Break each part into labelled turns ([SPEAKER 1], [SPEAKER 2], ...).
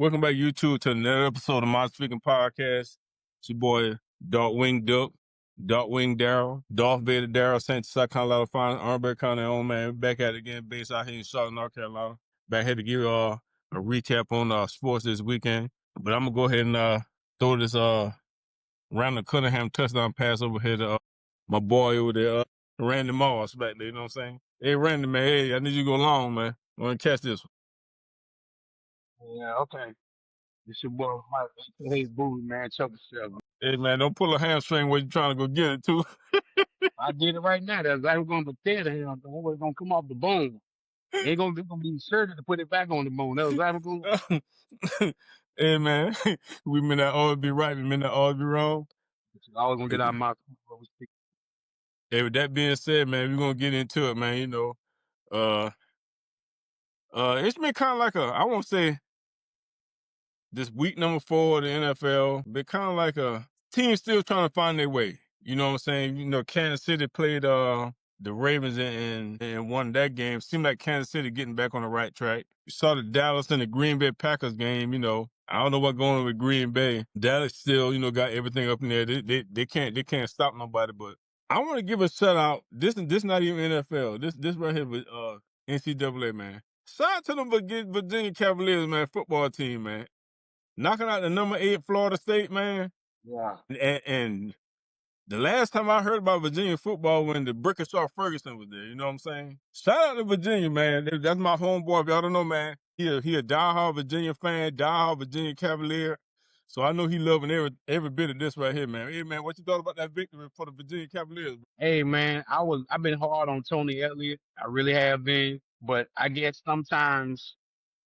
[SPEAKER 1] Welcome back, YouTube, to another episode of My Speaking Podcast. It's your boy, Darkwing Duck, Darkwing Daryl, Darth Vader Daryl, St. South Carolina, fine, Armberg County, own man. Back at it again, based out here in Charlotte, North Carolina. Back here to give a recap on sports this weekend. But I'm going to go ahead and throw this Randall Cunningham touchdown pass over here to my boy over there, Randy Moss back there, you know what I'm saying? Hey, Randy, man, hey, I need you to go long, man. I want to catch this one.
[SPEAKER 2] Yeah, okay. It's your boy Mike. Hey, boo, man. Choke yourself.
[SPEAKER 1] Hey, man, don't pull a hamstring where you trying to go get it, too.
[SPEAKER 2] I did it right now. That's like going to tear the hell. It's going to come off the bone. Ain't going to be surgery to put it back on the bone. That was like going
[SPEAKER 1] Hey, man, we may not always be right, we may not always be wrong.
[SPEAKER 2] I was going to get out of my.
[SPEAKER 1] Hey, with that being said, man, we're going to get into it, man. You know, it's been kind of like I won't say this week number 4 of the NFL, been kind of like a team still trying to find their way. You know what I'm saying? You know, Kansas City played the Ravens and won that game. Seemed like Kansas City getting back on the right track. You saw the Dallas and the Green Bay Packers game. You know, I don't know what's going on with Green Bay. Dallas still, you know, got everything up in there. They can't stop nobody. But I want to give a shout out. This not even NFL. This right here with NCAA, man. Shout out to the Virginia Cavaliers, man, football team, man. Knocking out the number 8 Florida State, man.
[SPEAKER 2] Yeah.
[SPEAKER 1] And the last time I heard about Virginia football when the Brickenshaw Ferguson was there, you know what I'm saying? Shout out to Virginia, man. That's my homeboy. If y'all don't know, man, he a diehard Virginia fan, diehard Virginia Cavalier. So I know he loving every bit of this right here, man. Hey, man, what you thought about that victory for the Virginia Cavaliers?
[SPEAKER 2] Hey, man. I've been hard on Tony Elliott. I really have been. But I guess sometimes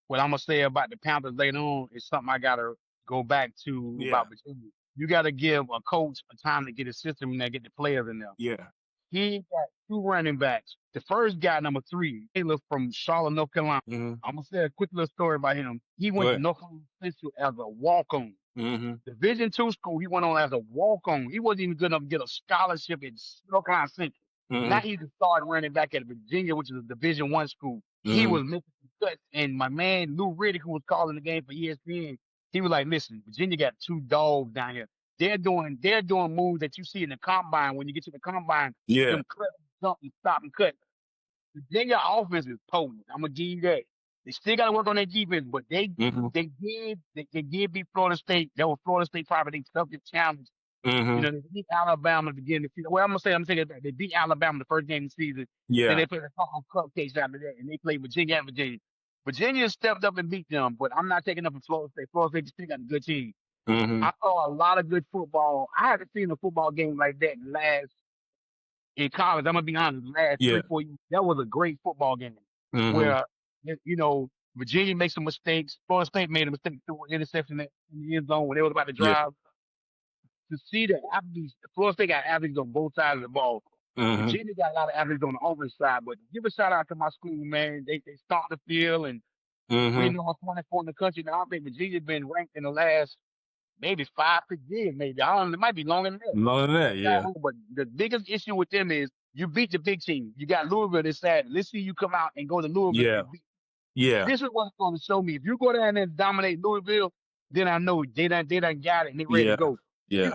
[SPEAKER 2] what I'm going to say about the Panthers later on is something I got to go back to about Virginia. You got to give a coach a time to get a system and get the players in there.
[SPEAKER 1] Yeah.
[SPEAKER 2] He got 2 running backs. The first guy, number 3, Taylor from Charlotte, North Carolina.
[SPEAKER 1] Mm-hmm.
[SPEAKER 2] I'm going to say a quick little story about him. He went to North Carolina Central as a walk-on.
[SPEAKER 1] Mm-hmm.
[SPEAKER 2] Division II school, he went on as a walk-on. He wasn't even good enough to get a scholarship at North Carolina Central.
[SPEAKER 1] Mm-hmm.
[SPEAKER 2] Now he's starting running back at Virginia, which is a Division I school. Mm-hmm. He was missing some cuts. And my man, Lou Riddick, who was calling the game for ESPN, he was like, listen, Virginia got 2 dogs down here. They're doing moves that you see in the combine. When you get to the combine, them cut, jump, and stop and cut. Virginia offense is potent. I'm gonna give you that. They still got to work on their defense, but they did beat Florida State. That was Florida State probably they tough challenge.
[SPEAKER 1] Mm-hmm.
[SPEAKER 2] You know, they beat Alabama to begin the season. Well, I'm gonna take it back. They beat Alabama the first game of the season.
[SPEAKER 1] Yeah.
[SPEAKER 2] Then they played a couple of cupcakes after that, and they played Virginia and Virginia. Virginia stepped up and beat them, but I'm not taking up for Florida State. Florida State still got a good team.
[SPEAKER 1] Mm-hmm.
[SPEAKER 2] I saw a lot of good football. I haven't seen a football game like that in college. I'm gonna be honest. Last 3-4 years, that was a great football game where you know Virginia makes some mistakes. Florida State made a mistake through an interception in the end zone when they was about to drive. To see the athletes, Florida State got athletes on both sides of the ball. Virginia got a lot of athletes on the offense side. But give a shout out to my school, man. They stomped the field, and we know 24 in the country. Now I think Virginia's been ranked in the last maybe 5-6 years, maybe. I don't know. It might be longer than that.
[SPEAKER 1] Longer than that, yeah.
[SPEAKER 2] But the biggest issue with them is you beat the big team. You got Louisville this Saturday. Let's see you come out and go to Louisville.
[SPEAKER 1] Yeah.
[SPEAKER 2] This is what's going to show me. If you go down there and dominate Louisville, then I know they done got it and they ready to go.
[SPEAKER 1] Yeah.
[SPEAKER 2] This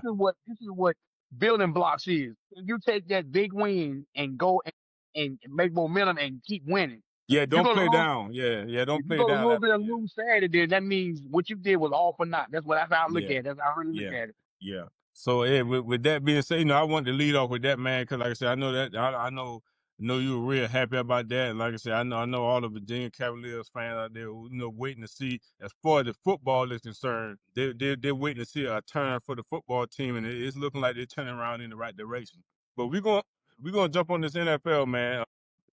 [SPEAKER 2] is what building blocks is. If you take that big win and go and make momentum and keep winning.
[SPEAKER 1] Yeah, don't play down. Yeah, don't play down.
[SPEAKER 2] If you go a little bit of lose Saturday, then that means what you did was all for naught. That's how I look at it. That's how I really look at it.
[SPEAKER 1] Yeah. So with that being said, you know, I wanted to lead off with that, man, because like I said, I know that I know you were real happy about that. And like I said, I know all the Virginia Cavaliers fans out there, you know, waiting to see as far as the football is concerned, they're waiting to see a turn for the football team, and it's looking like they're turning around in the right direction. But we're gonna jump on this NFL, man.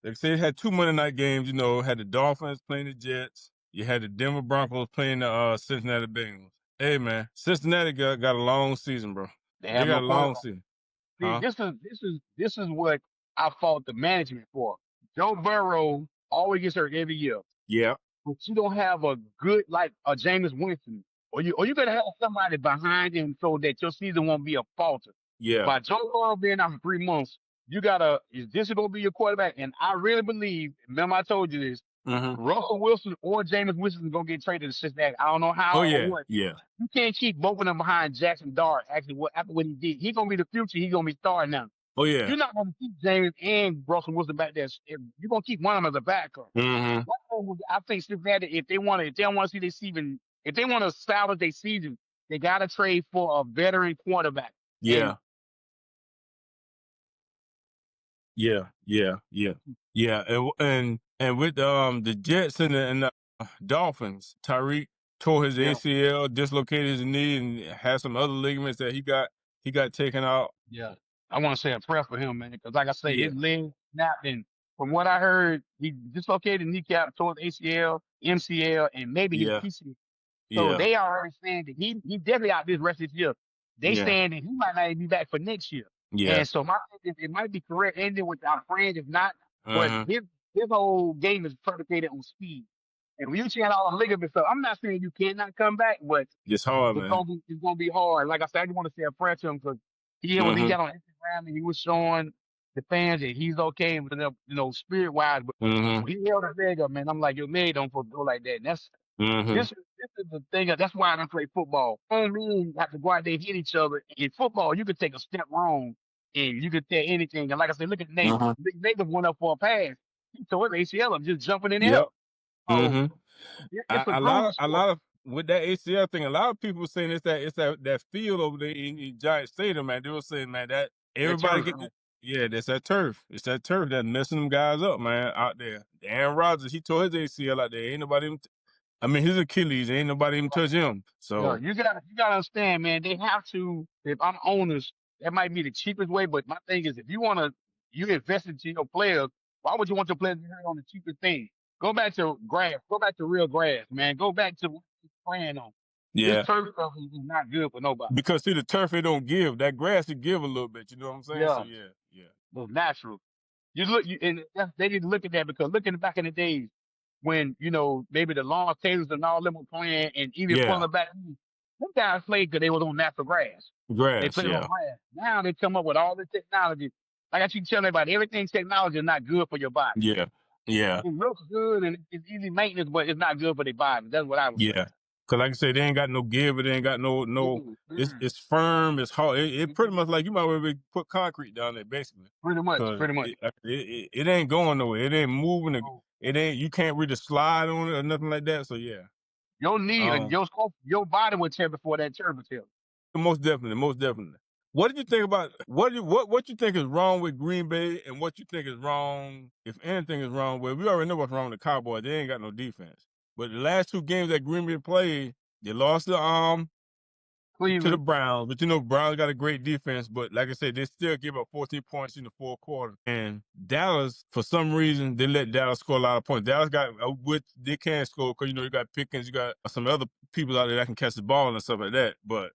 [SPEAKER 1] Like I said, it had 2 Monday night games. You know, had the Dolphins playing the Jets. You had the Denver Broncos playing the Cincinnati Bengals. Hey, man, Cincinnati got a long season, bro. They got a long season.
[SPEAKER 2] See, this is what I fault the management for. Joe Burrow always gets hurt every year.
[SPEAKER 1] Yeah.
[SPEAKER 2] But you don't have a good like a Jameis Winston, or you gotta have somebody behind him so that your season won't be a falter.
[SPEAKER 1] Yeah.
[SPEAKER 2] By Joe Burrow being out for 3 months, is this gonna be your quarterback? And I really believe, remember I told you this, Russell Wilson or Jameis Winston is gonna get traded to Cincinnati. I don't know
[SPEAKER 1] Oh
[SPEAKER 2] how or
[SPEAKER 1] yeah,
[SPEAKER 2] what.
[SPEAKER 1] yeah.
[SPEAKER 2] You can't keep both of them behind Jackson Dart. Actually, after what he did, he's gonna be the future. He's gonna be starting now.
[SPEAKER 1] Oh yeah.
[SPEAKER 2] You're not gonna keep James and Russell Wilson back there. You're gonna keep one of them as a backup. I think Cincinnati, if they want to see their season, if they want to salvage their season, they got to trade for a veteran quarterback.
[SPEAKER 1] Yeah.
[SPEAKER 2] And
[SPEAKER 1] Yeah. And with the Jets and the Dolphins, Tyreek tore his
[SPEAKER 2] yeah,
[SPEAKER 1] ACL, dislocated his knee, and had some other ligaments that he got taken out.
[SPEAKER 2] yeah, I want to say a prayer for him, man, because like I say,
[SPEAKER 1] Yeah.
[SPEAKER 2] his leg snapped, and from what I heard, he dislocated kneecap, tore his ACL, MCL, and maybe his
[SPEAKER 1] Yeah.
[SPEAKER 2] PCL. So
[SPEAKER 1] Yeah.
[SPEAKER 2] they are already saying that he definitely out this rest of this year. They
[SPEAKER 1] Yeah.
[SPEAKER 2] saying that he might not even be back for next year.
[SPEAKER 1] Yeah.
[SPEAKER 2] And so my thing is, it might be correct ending with our friend, if not, but
[SPEAKER 1] Uh-huh.
[SPEAKER 2] his whole game is predicated on speed. And when you check all the ligaments stuff, I'm not saying you cannot come back, but
[SPEAKER 1] It's hard, man.
[SPEAKER 2] it's gonna be hard. Like I said, I just want to say a prayer to him because when he got on Instagram and he was showing the fans that he's okay with them, spirit wise. But when he held his leg up, man, I'm like, your leg don't supposed to go like that. And that's this is the thing. That's why I don't play football. I mean, have to go out there and hit each other. In football, you could take a step wrong and you could tear anything. And like I said, look at Nate. Nate went up for a pass. He tore his ACL up just jumping in the air.
[SPEAKER 1] Yep.
[SPEAKER 2] So it's a
[SPEAKER 1] A
[SPEAKER 2] brutal sport.
[SPEAKER 1] lot of with that ACL thing, a lot of people saying that field over there in Giant Stadium, man. They were saying, man, that
[SPEAKER 2] That
[SPEAKER 1] everybody
[SPEAKER 2] turf,
[SPEAKER 1] get
[SPEAKER 2] man.
[SPEAKER 1] yeah, that's that turf. It's that turf that's messing them guys up, man, out there. Aaron Rodgers, he tore his ACL out there. Ain't nobody even I mean his Achilles, ain't nobody even touch him.
[SPEAKER 2] Yeah,
[SPEAKER 1] So
[SPEAKER 2] you gotta understand, man. They have to. If I'm owners, that might be the cheapest way. But my thing is, if you invest into your players. Why would you want your players to be on the cheapest thing? Go back to grass. Go back to real grass, man. Go back to what you're playing on. This
[SPEAKER 1] yeah.
[SPEAKER 2] turf stuff is not good for nobody.
[SPEAKER 1] Because see the turf it don't give. That grass it give a little bit, you know what I'm saying?
[SPEAKER 2] Yeah,
[SPEAKER 1] So yeah.
[SPEAKER 2] it's natural. And they need to look at that because looking back in the days when maybe the Lawrence Taylors and all them were playing, and even
[SPEAKER 1] Yeah.
[SPEAKER 2] pulling back, them guys played because they was on natural grass. They
[SPEAKER 1] Grass,
[SPEAKER 2] played on
[SPEAKER 1] yeah.
[SPEAKER 2] grass. Now they come up with all this technology. Like I keep telling everybody, everything technology is not good for your body.
[SPEAKER 1] Yeah. Yeah.
[SPEAKER 2] It looks good and it's easy maintenance, but it's not good for their body. That's what I would say.
[SPEAKER 1] Yeah. Cause like I say, they ain't got no give, it ain't got no it's firm, it's hard. It pretty much like you might well put concrete down there basically.
[SPEAKER 2] Pretty much,
[SPEAKER 1] Cause
[SPEAKER 2] pretty much.
[SPEAKER 1] it ain't going nowhere. It ain't moving.
[SPEAKER 2] So
[SPEAKER 1] It ain't you can't really slide on it or nothing like that. So yeah.
[SPEAKER 2] your knee and
[SPEAKER 1] Um
[SPEAKER 2] your body will tear before that turf will tear.
[SPEAKER 1] most definitely, most definitely. What did you think about what you think is wrong with Green Bay and what you think is wrong, if anything is wrong with we already know what's wrong with the Cowboys. They ain't got no defense. But the last two games that Green Bay played, they lost the to the
[SPEAKER 2] Cleveland,
[SPEAKER 1] Browns, but Browns got a great defense. But like I said, they still give up 14 points in the fourth quarter. And Dallas, for some reason, they let Dallas score a lot of points. Dallas got which they can't score because you got Pickens, you got some other people out there that can catch the ball and stuff like that. But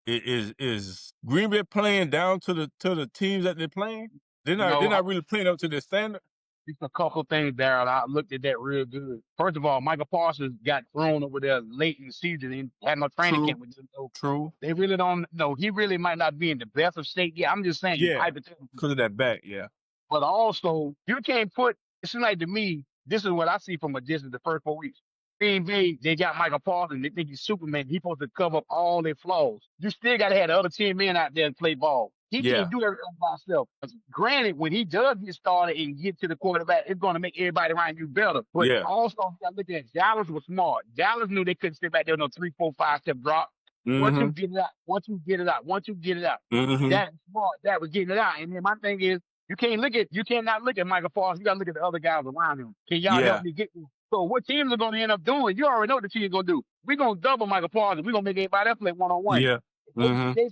[SPEAKER 1] is Green Bay playing down to the teams that they're playing? They're not really playing up to their standard.
[SPEAKER 2] just a couple things, Darryl. I looked at that real good. First of all, Michael Parsons got thrown over there late in the season and had no training camp with them. So
[SPEAKER 1] True.
[SPEAKER 2] they really don't know. He really might not be in the best of shape. Yeah, I'm just saying,
[SPEAKER 1] Yeah,
[SPEAKER 2] hypothetically.
[SPEAKER 1] because of that back. Yeah.
[SPEAKER 2] But also, you can't put. It seems like to me, this is what I see from a distance. The first 4 weeks, Green Bay, they got Michael Parsons. They think he's Superman. He's supposed to cover up all their flaws. You still got to have the other 10 men out there and play ball. He
[SPEAKER 1] Yeah.
[SPEAKER 2] can't do everything by himself. Granted, when he does get started and get to the quarterback, it's going to make everybody around you better. But
[SPEAKER 1] Yeah.
[SPEAKER 2] also, you got to look at Dallas was smart. Dallas knew they couldn't stay back there no 3, 4, 5 step drop. Once you get it out, once you get it out, that's smart. That was getting it out. And then my thing is, you cannot look at Michael Parsons. You got to look at the other guys around him. Can y'all
[SPEAKER 1] Yeah.
[SPEAKER 2] help me get this? So what teams are going to end up doing? You already know what the team is going to do. We're going to double Michael Parsons. We're going to make everybody else play one-on-one.
[SPEAKER 1] Yeah.
[SPEAKER 2] They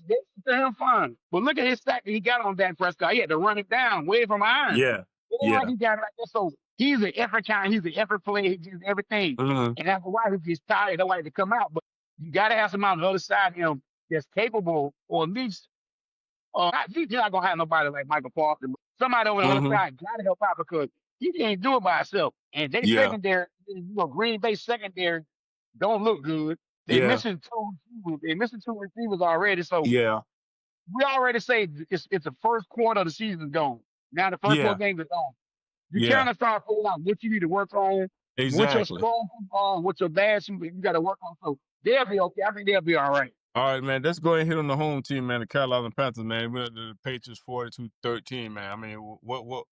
[SPEAKER 2] to him fine. But look at his sack that he got on Dak Prescott. He had to run it down way from behind.
[SPEAKER 1] Yeah.
[SPEAKER 2] It ain't like he got it like that. So he's an effort kind. He's an effort player. He does everything. And that's why he gets tired. Don't like to come out. But you got to have somebody on the other side of him that's capable, or at least you're not going to have nobody like Michael Parsons. Somebody over the other side got to help out because he can't do it by himself. And they secondary, Green Bay secondary don't look good. They're missing two receivers. They're missing 2 receivers already. So we already say it's the first quarter of the season gone. Now the first 4 games are gone. You kind of start figuring out what you need to work on, what your
[SPEAKER 1] Exactly.
[SPEAKER 2] strong on, what your bad you got to work on. So they'll be okay. I think they'll be all right.
[SPEAKER 1] All right, man. Let's go ahead and hit on the home team, man. The Carolina Panthers, man. We went to the Patriots 42-13, man. I mean,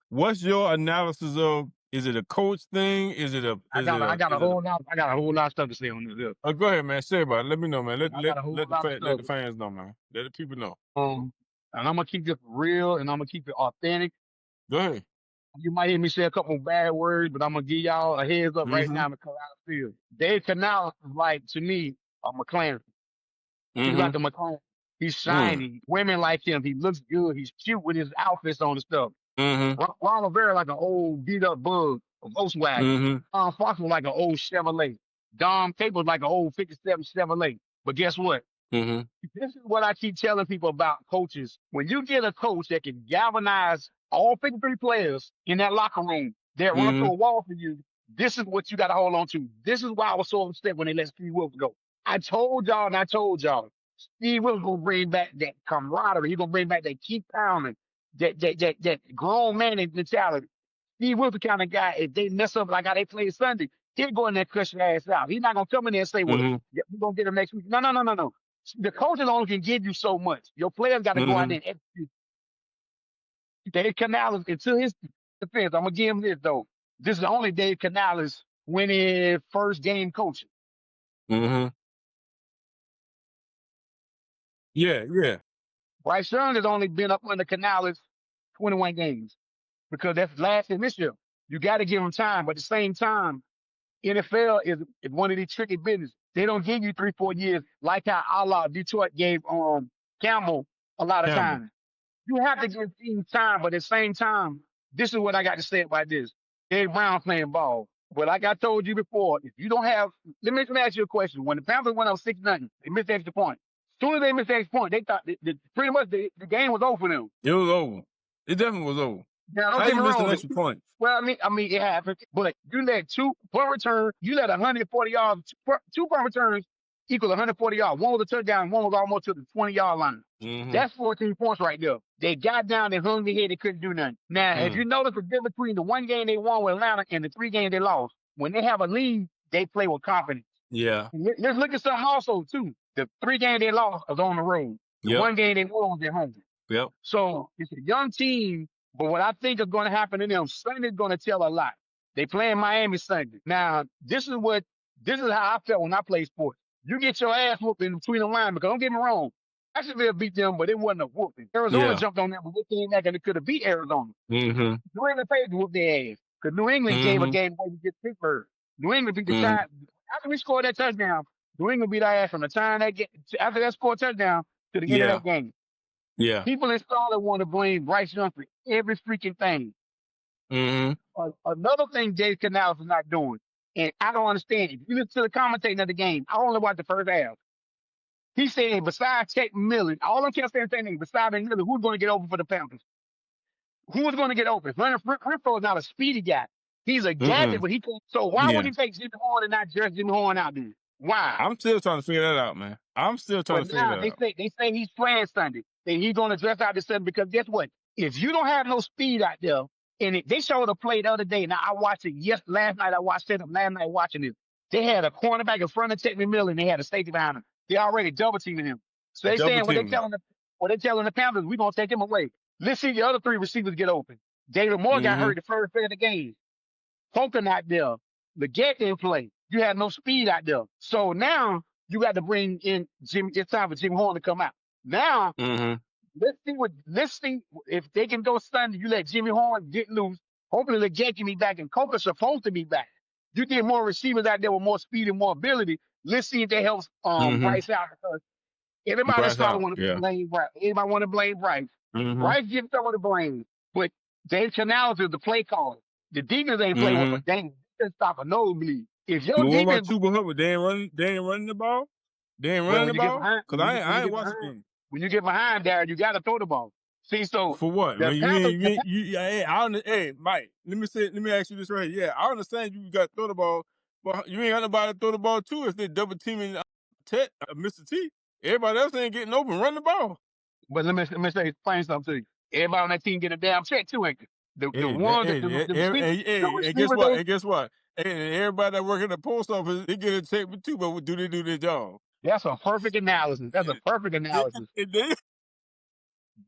[SPEAKER 1] what's your analysis of? Is it a coach thing? Is it a?
[SPEAKER 2] I got a whole lot of stuff to say on this.
[SPEAKER 1] Oh, go ahead, man. Say about it. Let me know, man. Let
[SPEAKER 2] The
[SPEAKER 1] fans know, man. Let the people know.
[SPEAKER 2] and I'm gonna keep it real and I'm gonna keep it authentic.
[SPEAKER 1] Go ahead.
[SPEAKER 2] You might hear me say a couple bad words, but I'm gonna give y'all a heads up right now because I feel Dave Canales is like to me a McLaren. He's like a McLaren. He's shiny. Women like him. He looks good. He's cute with his outfits on and stuff. Ron Rivera like an old beat up bug, a Volkswagen. Fox was like an old Chevrolet. Dom Capers like an old 57 Chevrolet. But guess what? This is what I keep telling people about coaches. When you get a coach that can galvanize all 53 players in that locker room that run through a wall for you, this is what you got to hold on to. This is why I was so upset when they let Steve Wilkes go. I told y'all, Steve Wilkes gonna bring back that camaraderie. He's gonna bring back that keep pounding, that grown man mentality. Steve Wilkes the kind of guy, if they mess up like how they played Sunday, he'll go in there and cuss your ass out. He's not gonna come in there and say, well, yeah, we're gonna get him next week. No. The coaches only can give you so much. Your players got to go out there and execute. Dave Canales, until his defense, I'm gonna give him this though. This is the only Dave Canales winning first game coaching.
[SPEAKER 1] Yeah.
[SPEAKER 2] Bryce Young has only been up under Canales 21 games because that's last in this year. You got to give him time, but at the same time, NFL is one of these tricky business. They don't give you 3-4 years like how Detroit gave Campbell a lot of time. You have to give teams time, but at the same time, this is what I got to say about this. Dave Brown playing ball. But like I told you before, if you don't have, let me ask you a question. When the Panthers went up 6-0, they missed the extra point. As soon as they missed the extra point, they thought pretty much the game was over for them.
[SPEAKER 1] It was over. It definitely was over.
[SPEAKER 2] Now,
[SPEAKER 1] how you missed an extra point?
[SPEAKER 2] Well, I mean, it happened. But you let 2 punt returns, you let 140 yards, 2 punt returns equal 140 yards. One was a touchdown, one was almost to the 20-yard line. That's 14 points right there. They got down, they hung their head, they couldn't do nothing. Now, if you notice the difference between the 1 game they won with Atlanta and the 3 games they lost, when they have a lead, they play with confidence.
[SPEAKER 1] Yeah.
[SPEAKER 2] Let's look at something also, too. The 3 games they lost was on the road. The 1 game they won was at home.
[SPEAKER 1] Yep.
[SPEAKER 2] So it's a young team, but what I think is going to happen to them, Sunday's going to tell a lot. They play in Miami Sunday. Now, this is how I felt when I played sports. You get your ass whooped in between the line, because don't get me wrong, Jacksonville beat them, but it wasn't a whooping. Arizona jumped on them, but they came back and they could have beat Arizona. New England Patriots whooped their ass because New England gave a game away to get Pittsburgh. New England beat the time after we scored that touchdown. New England beat our ass from the time after that scored touchdown to the end of that game.
[SPEAKER 1] Yeah.
[SPEAKER 2] People in Charlotte want to blame Bryce Young for every freaking thing. Another thing Dave Canales is not doing, and I don't understand. If you listen to the commentating of the game, I only watched the first half. He said, besides Tech Millen, all I'm saying, besides Millen, who's going to get open for the Panthers? Who's going to get open? Renfro is not a speedy guy. He's a gadget, but he can't. So why would he take Jimmy Horn and not just Jimmy Horn out there? Why?
[SPEAKER 1] I'm still trying to figure that out, man. I'm still trying to figure that out.
[SPEAKER 2] They say he's playing Sunday. That he's going to dress out this Sunday because guess what? If you don't have no speed out there, and they showed a play the other day. Now I watched it. Last night I watched it. Last night watching it. They had a cornerback in front of Tech Millen. They had a safety behind him. They already double teaming him. So they saying what they telling the Panthers, we're gonna take him away. Let's see the other 3 receivers get open. David Moore got hurt the first play of the game. Polka not there. The Get didn't play. You had no speed out there. So now you got to bring in Jimmy. It's time for Jimmy Horn to come out. Now let's see if they can go Sunday. You let Jimmy Horn get loose. Hopefully the Get can be back, and Coker's supposed to be back. You get more receivers out there with more speed and more ability. Let's see if that helps Bryce out, because everybody probably want to blame Bryce. Everybody want to blame Bryce. Bryce gets some of the blame, but Dave Canales is the play caller. The defense ain't playing with, but they can stop a nosebleed. If your defense,
[SPEAKER 1] what about Tuba, they ain't running the ball. They ain't running the ball. Because I ain't watching the game.
[SPEAKER 2] When you get behind, Darren, you got to throw the ball. See, so
[SPEAKER 1] for what? Hey, Mike. Let me ask you this right here. Yeah, I understand you got to throw the ball, but you ain't got nobody to throw the ball to if they double teaming Mr. T. Everybody else ain't getting open. Run the ball.
[SPEAKER 2] But let me explain something to you. Everybody on that team get a damn check too, ain't they? The
[SPEAKER 1] Hey,
[SPEAKER 2] one
[SPEAKER 1] hey,
[SPEAKER 2] the
[SPEAKER 1] hey, and guess
[SPEAKER 2] receivers
[SPEAKER 1] what?
[SPEAKER 2] those
[SPEAKER 1] And guess what? Hey, everybody that work at the post office, they get a check too, but do they do their job?
[SPEAKER 2] that's a perfect analysis. That's a perfect
[SPEAKER 1] They,
[SPEAKER 2] analysis.
[SPEAKER 1] they,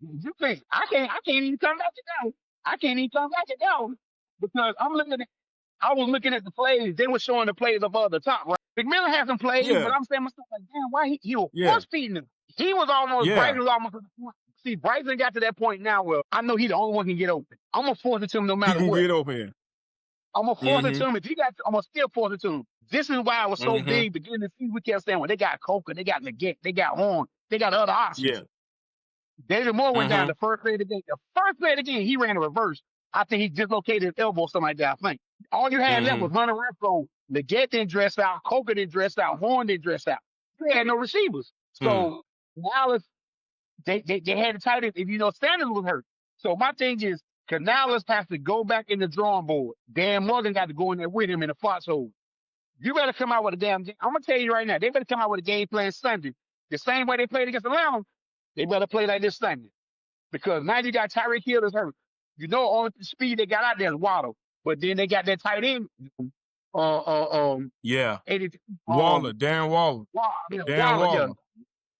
[SPEAKER 2] You think I can't even come back to that. I can't even come back to that one because I was looking at the plays. They were showing the plays above the top, right? McMillan had some plays, but
[SPEAKER 1] yeah,
[SPEAKER 2] I'm saying myself like, damn, why he was
[SPEAKER 1] yeah,
[SPEAKER 2] force feeding him. He was almost
[SPEAKER 1] yeah.
[SPEAKER 2] Bryson was almost at the point. See, Bryson got to that point now where I know he the only one can get open. I'm gonna force it to him no
[SPEAKER 1] He
[SPEAKER 2] matter
[SPEAKER 1] gonna
[SPEAKER 2] what.
[SPEAKER 1] get open here.
[SPEAKER 2] I'm gonna force it to him. If he got, I'm gonna still force it to him. This is why I was so
[SPEAKER 1] Mm-hmm.
[SPEAKER 2] big beginning to see we kept saying, well, they got Coker, they got Leggett, they got Horn, they got other options.
[SPEAKER 1] Yeah.
[SPEAKER 2] David Moore went down
[SPEAKER 1] Mm-hmm.
[SPEAKER 2] the first play of the game. The first play of the game, he ran a reverse. I think he dislocated his elbow or something like that. I think all you had left
[SPEAKER 1] Mm-hmm.
[SPEAKER 2] was running around. So Leggett didn't dress out, Coker didn't dress out, Horn didn't dress out. They had no receivers.
[SPEAKER 1] Mm.
[SPEAKER 2] So Canales, they had to tight end. If you know Sanders was hurt. So my thing is Canales has to go back in the drawing board. Dan Morgan got to go in there with him in the foxhole. You better come out with a damn. I'm gonna tell you right now, they better come out with a game plan Sunday. The same way they played against Atlanta, they better play like this Sunday. Because now you got Tyreek Hill is hurt. You know, on the speed they got out there is Waddle. But then they got that tight end,
[SPEAKER 1] Yeah.
[SPEAKER 2] 80,
[SPEAKER 1] Waller, Darren Waller. Darren
[SPEAKER 2] Waddle, yeah.
[SPEAKER 1] Waller.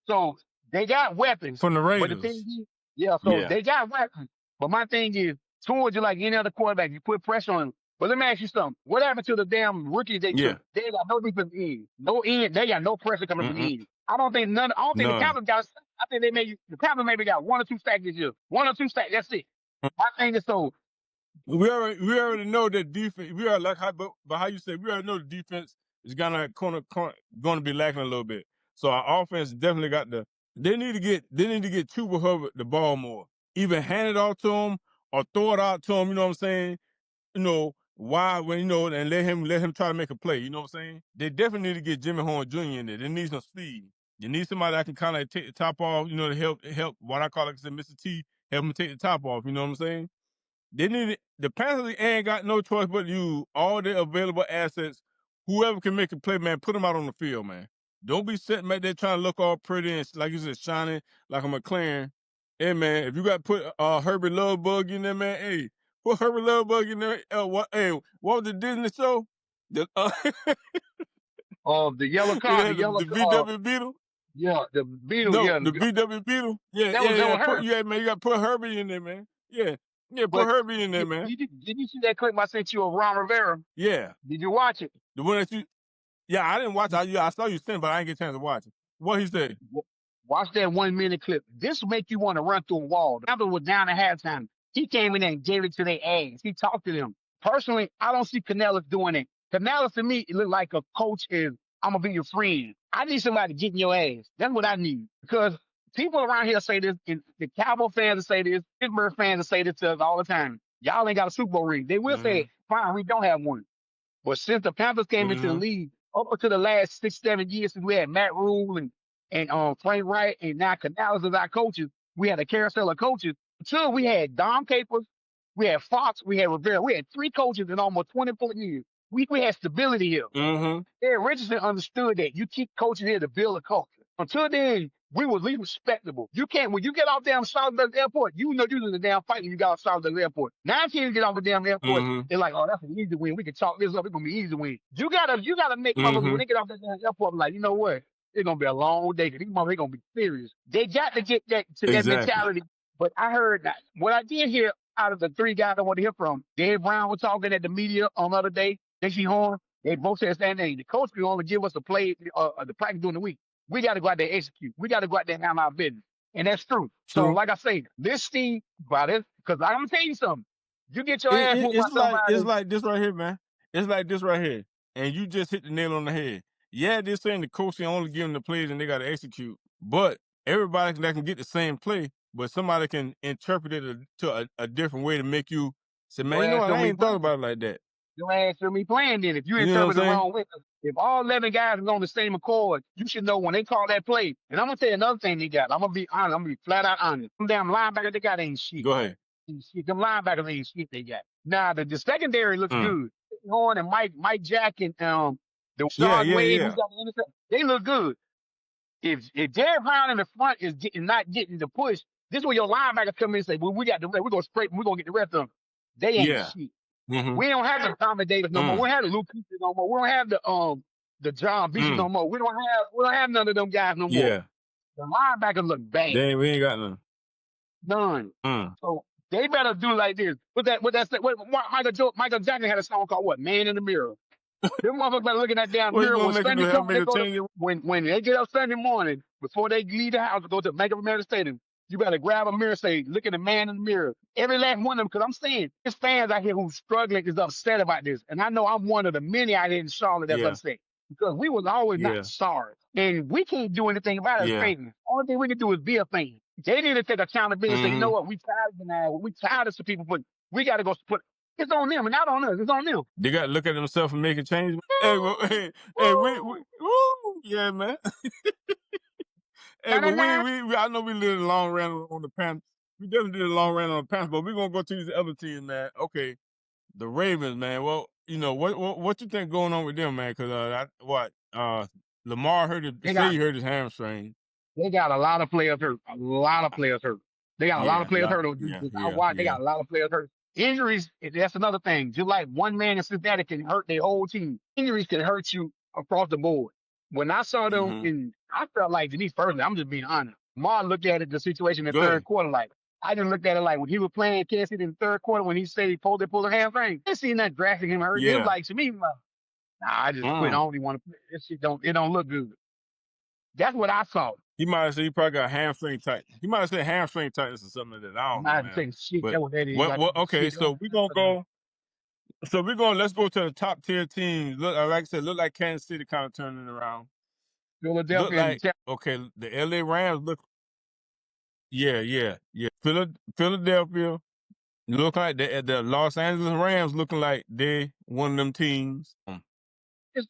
[SPEAKER 2] So they got weapons.
[SPEAKER 1] From the
[SPEAKER 2] But the thing
[SPEAKER 1] Raiders.
[SPEAKER 2] is, yeah, so
[SPEAKER 1] Yeah.
[SPEAKER 2] they got weapons. But my thing is, towards you like any other quarterback, you put pressure on him. But let me ask you something. What happened to the damn rookies they
[SPEAKER 1] Yeah.
[SPEAKER 2] took? They got no defense end. No end. They got no pressure coming from
[SPEAKER 1] Mm-mm.
[SPEAKER 2] the end. I don't think the
[SPEAKER 1] None.
[SPEAKER 2] Panthers got, I think the Panthers maybe got 1 or 2 sacks this year. 1 or 2 sacks. That's it. My thing is so,
[SPEAKER 1] We already know that defense. We are like but how you say we already know the defense is gonna going to be lacking a little bit. So our offense definitely got the. They need to get Chuba Hubbard the ball more. Either hand it off to him or throw it out to him. You know what I'm saying? You know why when and let him try to make a play. You know what I'm saying? They definitely need to get Jimmy Horn Jr. in there. They need some speed. You need somebody that can kind of take the top off. You know to help what I call like I said, Mr. T, help him take the top off. You know what I'm saying? The Panthers ain't got no choice but to use all their available assets. Whoever can make a play, man, put them out on the field, man. Don't be sitting back there trying to look all pretty and like you said, shining like a McLaren. Hey, man, if you got to put Herbie Lovebug in there, man, hey, put Herbie Lovebug in there. What was the Disney show? The
[SPEAKER 2] the yellow
[SPEAKER 1] it
[SPEAKER 2] car,
[SPEAKER 1] had the VW Beetle.
[SPEAKER 2] yeah, the Beetle,
[SPEAKER 1] No,
[SPEAKER 2] yeah.
[SPEAKER 1] the VW Beetle. Yeah,
[SPEAKER 2] That
[SPEAKER 1] yeah.
[SPEAKER 2] was her.
[SPEAKER 1] Man, you got to put Herbie in there, man. Yeah, yeah, put
[SPEAKER 2] But
[SPEAKER 1] Herbie in there, man.
[SPEAKER 2] did you see that clip I sent you of Ron Rivera?
[SPEAKER 1] Yeah.
[SPEAKER 2] Did you watch it?
[SPEAKER 1] The one that you, yeah, I didn't watch it. I saw you send, but I didn't get a chance to watch it. What he said?
[SPEAKER 2] Watch that 1 minute clip. This will make you want to run through a wall. The Panthers was down at halftime. He came in there and gave it to their ass. He talked to them. Personally, I don't see Canales doing it. Canales to me, it looked like a coach is, I'm going to be your friend. I need somebody getting your ass. That's what I need. Because people around here say this, and the Cowboy fans will say this, Pittsburgh fans will say this to us all the time. Y'all ain't got a Super Bowl ring. They will say, fine, we don't have one. But since the Panthers came into the league, up until the last 6, 7 years, since we had Matt Rule and Frank Wright and now Canales as our coaches, we had a carousel of coaches. Until we had Dom Capers, we had Fox, we had Rivera. We had 3 coaches in almost 24 years. We had stability here. Eric Richardson understood that you keep coaching here to build a culture. Until then, we were at least respectable. You can't, when you get off damn South Douglas Airport, you know you're in the damn fight when you got off South Douglas Airport. Now teams get off the damn airport, they're like, oh, that's an easy win. We can chalk this up. It's gonna be easy win. You gotta make motherfuckers when they get off that damn airport, like, you know what? It's gonna be a long day. These motherfuckers gonna be serious. They got to get that to that mentality. But I heard that what I did hear out of the 3 guys I want to hear from, Dave Brown was talking at the media on the other day, J.C. Horn, they both said the same thing. The coach can only give us the play, the practice during the week. We got to go out there and execute. We got to go out there and handle our business. And that's true. So, like I say, this team, about it, because I'm going to tell you something. You get your ass whooped by somebody.
[SPEAKER 1] It's like this right here, man. It's like this right here. And you just hit the nail on the head. Yeah, they're saying the coach can only give them the plays and they got to execute. But everybody that can get the same play, but somebody can interpret it to a different way to make you say, man, you know what? I ain't thought about it like that.
[SPEAKER 2] Your ass should be playing then. If you
[SPEAKER 1] You know
[SPEAKER 2] interpret
[SPEAKER 1] what
[SPEAKER 2] it
[SPEAKER 1] I'm
[SPEAKER 2] wrong way, if all 11 guys are on the same accord, you should know when they call that play. And I'm gonna tell you another thing they got. I'm gonna be honest. I'm gonna be flat out honest. Them damn linebackers they got ain't shit.
[SPEAKER 1] Go ahead.
[SPEAKER 2] Shit. Them linebackers ain't shit they got. Now the secondary looks good. Horn and Mike Jack and the Rashard Wade who got the intercept, they look good. If Jared Brown in the front is not getting the push, this is where your linebackers come in and say, well, we got the rest. We're gonna get the rest of them. They ain't
[SPEAKER 1] Yeah.
[SPEAKER 2] shit.
[SPEAKER 1] Mm-hmm.
[SPEAKER 2] We don't have the commentators no more. We don't have the Luke Kuechly no more. We don't have the John Beaches no more. We don't have none of them guys no more.
[SPEAKER 1] Yeah.
[SPEAKER 2] The linebackers look bad.
[SPEAKER 1] We ain't got none.
[SPEAKER 2] None. So they better do like this. Michael Jackson had a song called what? Man in the Mirror. Them motherfuckers better look in that damn
[SPEAKER 1] What you
[SPEAKER 2] mirror
[SPEAKER 1] gonna
[SPEAKER 2] when
[SPEAKER 1] make
[SPEAKER 2] Sunday
[SPEAKER 1] have
[SPEAKER 2] morning
[SPEAKER 1] make
[SPEAKER 2] they
[SPEAKER 1] a
[SPEAKER 2] go to
[SPEAKER 1] change?
[SPEAKER 2] when they get up Sunday morning before they leave the house to go to Bank of America Stadium. You better grab a mirror, say, look at the man in the mirror. Every last one of them, because I'm saying there's fans out here who's struggling, is upset about this. And I know I'm one of the many out here in Charlotte that's upset. Because we was always not sorry. And we can't do anything about it as fans. Only thing we can do is be a fan. They need to take accountability and say, you know what, we tired of now. We tired of some people, but we got to go put it's on them and not on us. It's on them.
[SPEAKER 1] They got to look at themselves and make a change. Hey, well, hey, woo, yeah, man. Hey, but I know we did a long run on the Panthers. We definitely did a long run on the Panthers, but we're gonna go to these other teams, man. Okay, the Ravens, man. Well, you know what you think going on with them, man? Because Lamar he hurt his hamstring.
[SPEAKER 2] They got a lot of players hurt. A lot of players hurt. They got a lot of players hurt. They got a lot of players hurt. Injuries, that's another thing. Just like one man in Cincinnati can hurt their whole team. Injuries can hurt you across the board. When I saw them, I felt like, Denise, personally, I'm just being honest. Ma looked at it, the situation in the third quarter, like, I just looked at it like when he was playing Kansas City in the third quarter, when he said he pulled a hamstring. I seen that drastic him hurt. It was like, to me, nah, I just quit. I don't even want to play. This shit it don't look good. That's what I saw.
[SPEAKER 1] He might have said he probably got hamstring tightness. He might have said hamstring tightness or something like that. I don't know, man.
[SPEAKER 2] Shit,
[SPEAKER 1] but
[SPEAKER 2] that's what that is.
[SPEAKER 1] Okay, so we're gonna go. So let's go to the top tier teams. Look, like I said, look like Kansas City kind of turning around.
[SPEAKER 2] Philadelphia.
[SPEAKER 1] Okay, the LA Rams look. Yeah. Philadelphia look like the Los Angeles Rams looking like they one of them teams.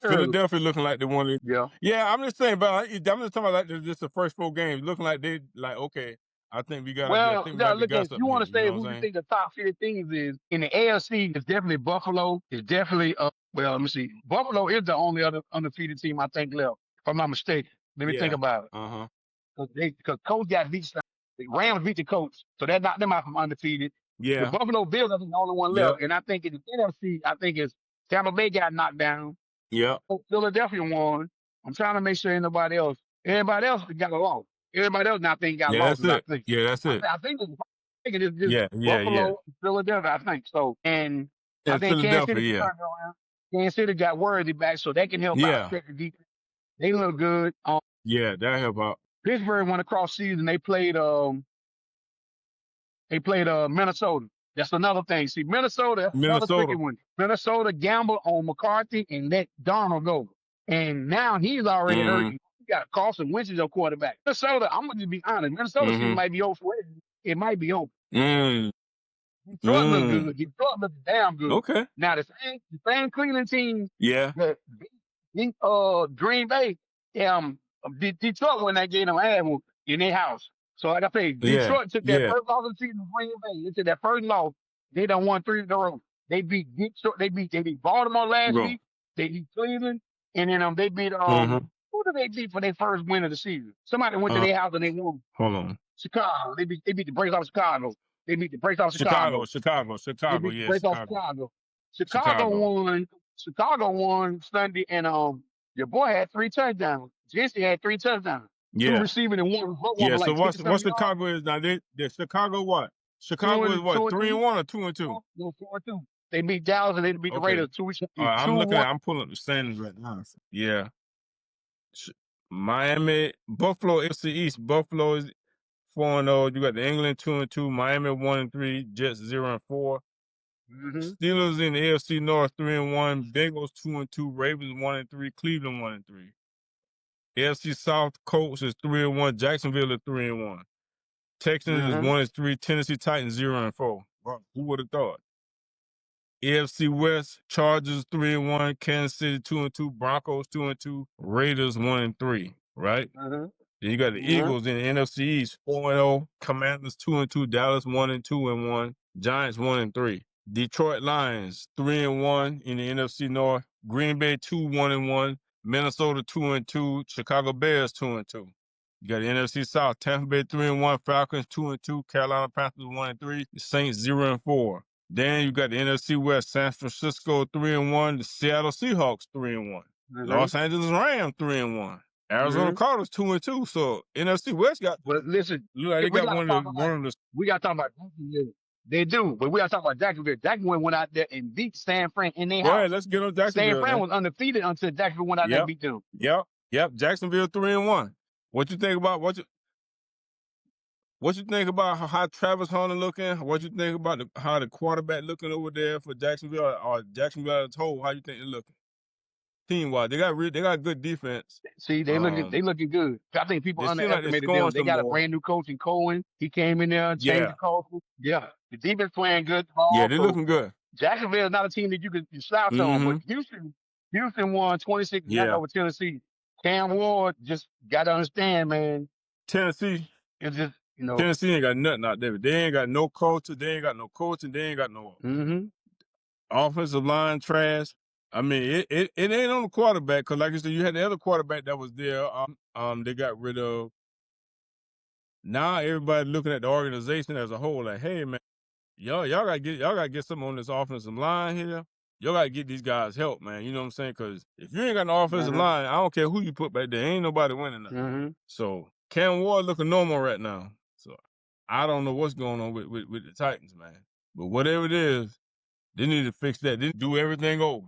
[SPEAKER 1] Philadelphia looking like they one of them. Yeah, I'm just saying, but I'm just talking about like just the first 4 games looking like they like okay. I think we got.
[SPEAKER 2] Well, look at you want to say who you think the top 50 teams is in the AFC? It's definitely Buffalo. It's definitely well, let me see. Buffalo is the only other undefeated team I think left, if I'm not mistaken. Let me think about it. Because Colts got beat. The Rams beat the Colts, so that knocked them out from undefeated.
[SPEAKER 1] Yeah.
[SPEAKER 2] The Buffalo Bills are the only one left, and I think in the NFC, I think it's Tampa Bay got knocked down.
[SPEAKER 1] Yeah.
[SPEAKER 2] Philadelphia won. I'm trying to make sure anybody else got a loss. Everybody else now think got losses.
[SPEAKER 1] I think. Yeah, that's it.
[SPEAKER 2] I think it's just Buffalo, Philadelphia. I think so, and I think Kansas City turned around. Kansas City got Worthy back, so they can help out stretch the defense. They look good.
[SPEAKER 1] Yeah, that help out.
[SPEAKER 2] Pittsburgh went across season. They played Minnesota. That's another thing. See, Minnesota, another tricky one. Minnesota gambled on McCarthy and let Darnold go. And now he's already hurt. You got Carson Wentz as your quarterback. Minnesota, I'm going to be honest. Minnesota season might be over. It might be over. Detroit look good. Detroit look damn good.
[SPEAKER 1] Okay.
[SPEAKER 2] Now, the same Cleveland team that beat Green Bay, Detroit won that game in their house. So like I say, Detroit took that first loss of the season. Green Bay, they took that first loss. They done won 3 in a row. They beat Detroit. They beat Baltimore last week. They beat Cleveland, and then they beat who did they beat for their first win of the season? Somebody went to their house and they won.
[SPEAKER 1] Hold on.
[SPEAKER 2] Chicago. They beat the brakes off Chicago. They beat the brakes off Chicago.
[SPEAKER 1] Chicago.
[SPEAKER 2] Chicago won Sunday, and your boy had 3 touchdowns. Jesse had 3 touchdowns. 2 receiving and 1.
[SPEAKER 1] Yeah. So what's Chicago is now? They Chicago what? Chicago is what? 3-1 or 2-2?
[SPEAKER 2] 4-2. They beat Dallas and they beat the Raiders 2 weeks.
[SPEAKER 1] I'm pulling up the standings right now. Yeah. Miami, Buffalo, FC East. Buffalo is 4-0. You got the England 2-2. Miami 1-3. Jets 0-4. Steelers in the AFC North 3-1. Bengals 2-2. Ravens 1-3. Cleveland 1-3. AFC South Colts is 3-1. Jacksonville is 3-1. Texans is 1-3. Tennessee Titans 0-4. Wow, who would have thought? AFC West Chargers 3-1. Kansas City 2-2. Broncos 2-2. Raiders 1-3. Right. Then you got the Eagles in the NFC East 4-0. Commanders 2-2. Dallas 1-2-1. Giants 1-3. Detroit Lions 3-1 in the NFC North. Green Bay 2-1-1. Minnesota 2-2. Chicago Bears 2-2. You got the NFC South. Tampa Bay 3-1. Falcons 2-2. Carolina Panthers 1-3. Saints 0-4. Then you got the NFC West, San Francisco 3-1, the Seattle Seahawks 3-1, Los Angeles Rams 3-1, Arizona Cardinals 2-2. So NFC West got.
[SPEAKER 2] But listen,
[SPEAKER 1] look like they got one of the.
[SPEAKER 2] We got to talk about Jacksonville. They do, but we got to talk about Jacksonville. Jacksonville went out there and beat San Fran in their house.
[SPEAKER 1] Go ahead, let's get on Jacksonville.
[SPEAKER 2] San Fran was undefeated until Jacksonville went out there and beat them.
[SPEAKER 1] Yep. Jacksonville 3-1. What you think about What you think about how Travis Hunter looking? What you think about how the quarterback looking over there for Jacksonville or Jacksonville as a whole? How you think they're looking? Team-wise, they got good defense.
[SPEAKER 2] See, they looking good. I think people underestimated them. They got a brand new coach in Cohen. He came in there and changed the culture. Yeah, the defense playing good.
[SPEAKER 1] Yeah, they looking good.
[SPEAKER 2] Jacksonville is not a team that you can slouch on, but Houston won 26-0 over Tennessee. Cam Ward just got to understand, man.
[SPEAKER 1] Tennessee,
[SPEAKER 2] it's just
[SPEAKER 1] Tennessee ain't got nothing out there. They ain't got no culture. They ain't got no coaching. They ain't got no offensive line trash. I mean, it ain't on the quarterback because, like you said, you had the other quarterback that was there. They got rid of. Now everybody looking at the organization as a whole, like, hey man, y'all gotta get something on this offensive line here. Y'all gotta get these guys help, man. You know what I'm saying? Because if you ain't got no offensive line, I don't care who you put back there, ain't nobody winning that. So Cam Ward looking normal right now. So I don't know what's going on with the Titans, man. But whatever it is, they need to fix that. They need to do everything over.